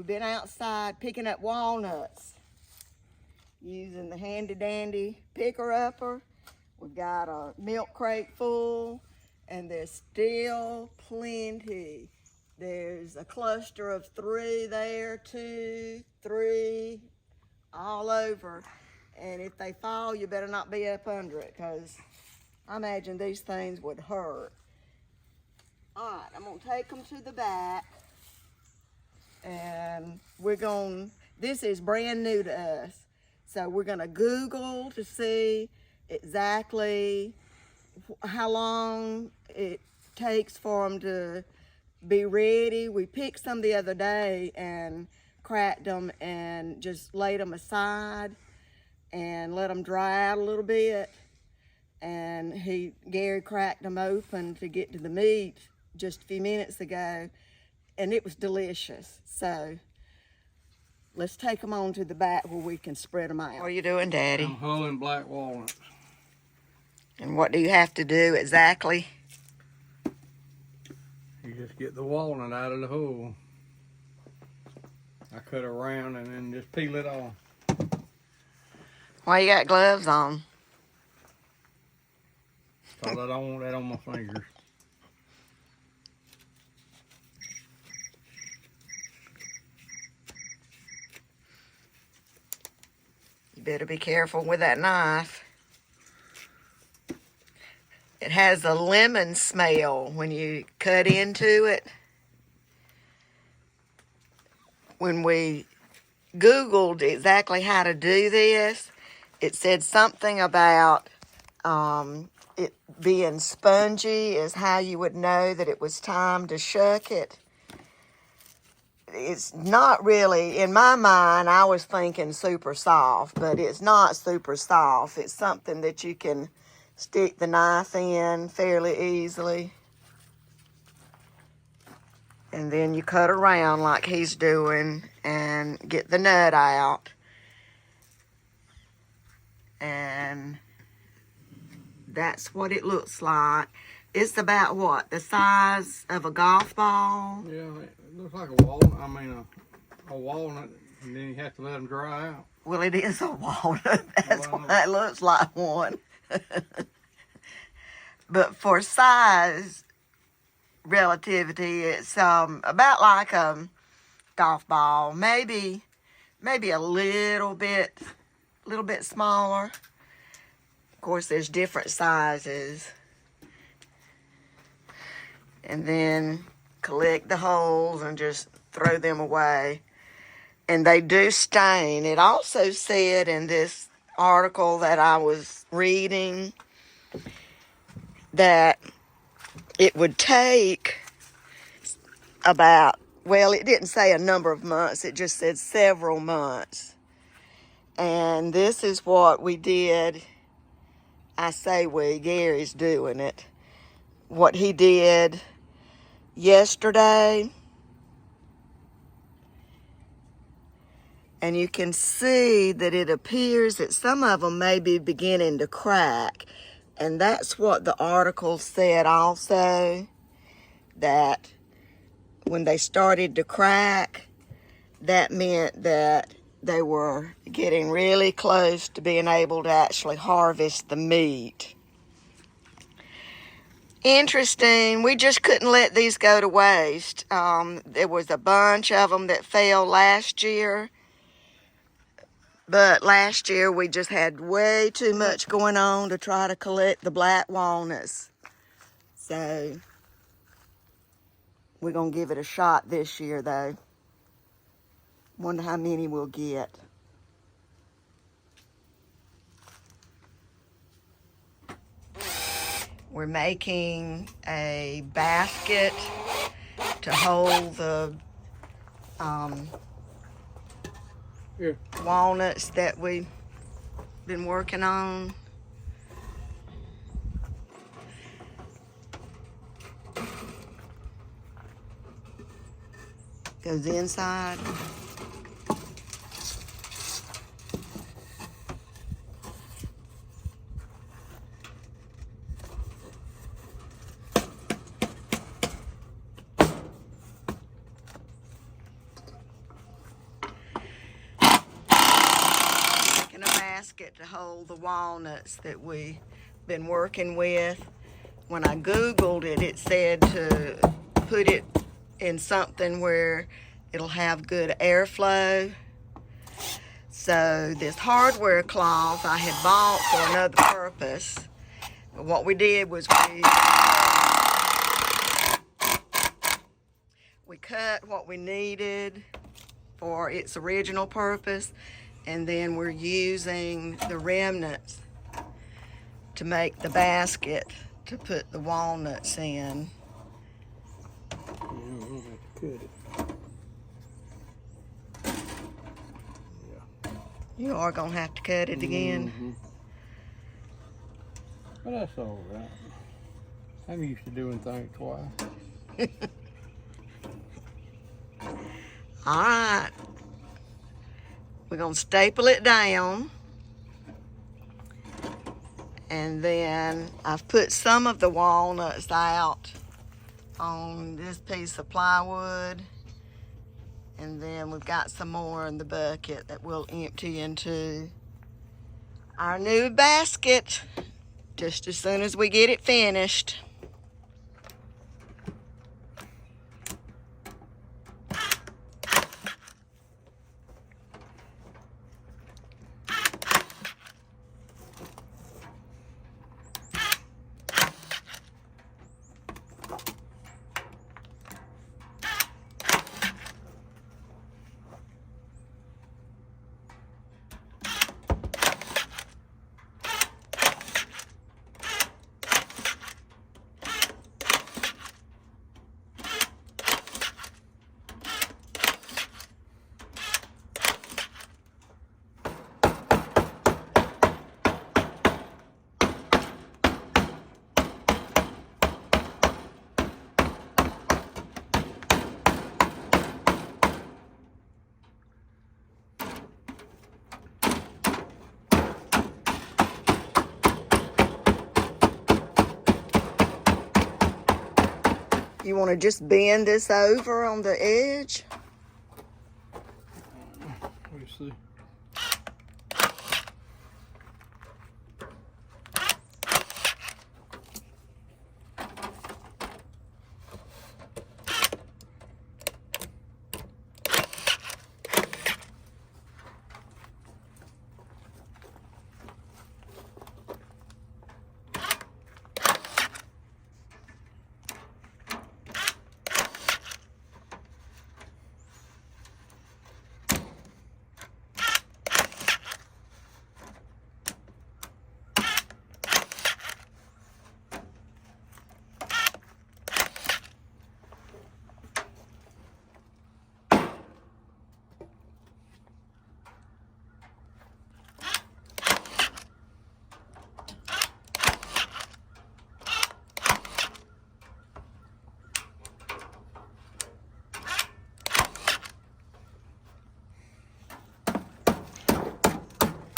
We've been outside picking up walnuts using the handy dandy picker-upper. We've got a milk crate full, and there's still plenty. There's a cluster of 3 there, 2, 3, all over. And if they fall, you better not be up under it, because I imagine these things would hurt. All right, I'm gonna take them to the back, and this is brand new to us. So we're gonna Google to see exactly how long it takes for them to be ready. We picked some the other day and cracked them and just laid them aside and let them dry out a little bit. And Gary cracked them open to get to the meat just a few minutes ago, and it was delicious. So let's take them on to the back where we can spread them out. What are you doing, Daddy? I'm hulling black walnuts. And what do you have to do exactly? You just get the walnut out of the hull. I cut around and then just peel it off. Why you got gloves on? Because I don't want that on my fingers. You better be careful with that knife. It has a lemon smell when you cut into it. When we Googled exactly how to do this, it said something about it being spongy is how you would know that it was time to shuck it. It's not really, in my mind, I was thinking super soft, but it's not super soft. It's something that you can stick the knife in fairly easily. And then you cut around like he's doing and get the nut out. And that's what it looks like. It's about what? The size of a golf ball? Yeah, it looks like a walnut. I mean, a walnut, and then you have to let them dry out. Well, it is a walnut. That's why it looks like one. But for size relativity, it's about like a golf ball, maybe a little bit smaller. Of course, there's different sizes. And then collect the holes and just throw them away. And they do stain. It also said in this article that I was reading that it would take about, well, it didn't say a number of months, it just said several months. And this is what we did. I say we, Gary's doing it. What he did yesterday. And you can see that it appears that some of them may be beginning to crack. And that's what the article said also, that when they started to crack, that meant that they were getting really close to being able to actually harvest the meat. Interesting. We just couldn't let these go to waste. There was a bunch of them that fell last year. But last year we just had way too much going on to try to collect the black walnuts. So we're going to give it a shot this year though. Wonder how many we'll get. We're making a basket to hold the walnuts that we've been working on. Goes inside. to hold the walnuts that we've been working with. When I Googled it, it said to put it in something where it'll have good airflow. So this hardware cloth I had bought for another purpose. But what we did was we cut what we needed for its original purpose, and then we're using the remnants to make the basket to put the walnuts in. Yeah, we'll have to cut it. Yeah. You are gonna have to cut it again. Mm-hmm. But that's all right. I'm used to doing things twice. All right. We're gonna staple it down. And then I've put some of the walnuts out on this piece of plywood. And then we've got some more in the bucket that we'll empty into our new basket just as soon as we get it finished. You want to just bend this over on the edge? We'll see.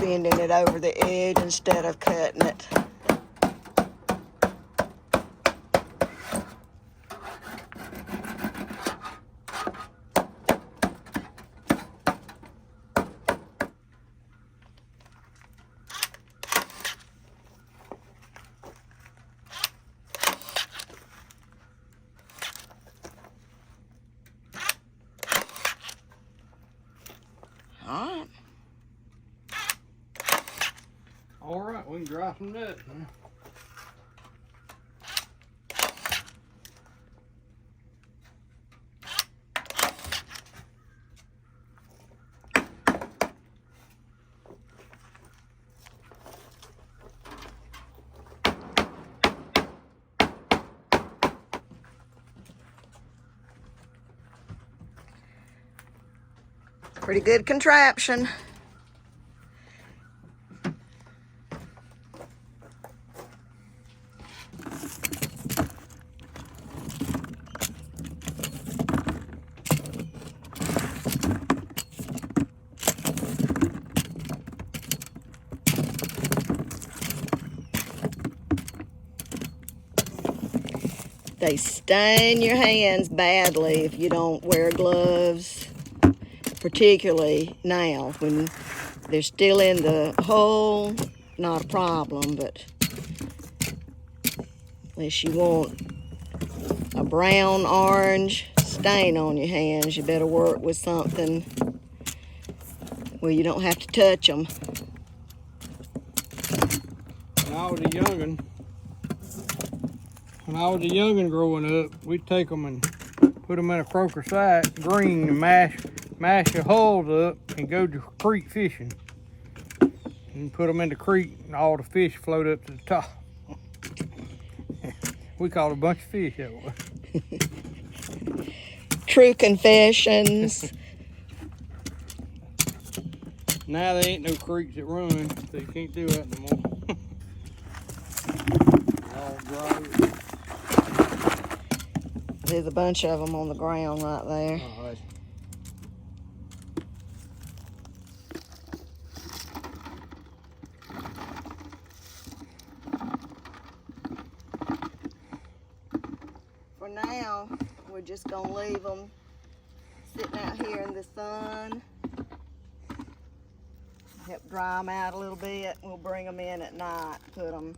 Bending it over the edge instead of cutting it. All right. All right, we can dry some nuts now. Pretty good contraption. They stain your hands badly if you don't wear gloves, particularly now when they're still in the hole, not a problem, but unless you want a brown orange stain on your hands, you better work with something where you don't have to touch them. When I was a youngin' growing up, we'd take them and put them in a croaker sack, green, and mash the hulls up and go to creek fishing. And put them in the creek and all the fish float up to the top. We caught a bunch of fish that way. True confessions. Now there ain't no creeks that run, so you can't do that no more. All dry. There's a bunch of them on the ground right there. All right. For now, we're just gonna leave them sitting out here in the sun. Help dry them out a little bit. We'll bring them in at night, put them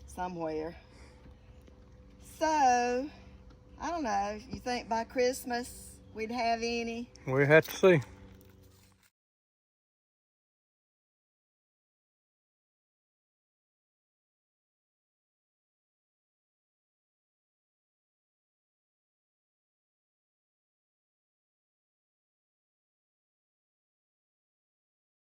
somewhere. So, I don't know, you think by Christmas we'd have any? We have to see.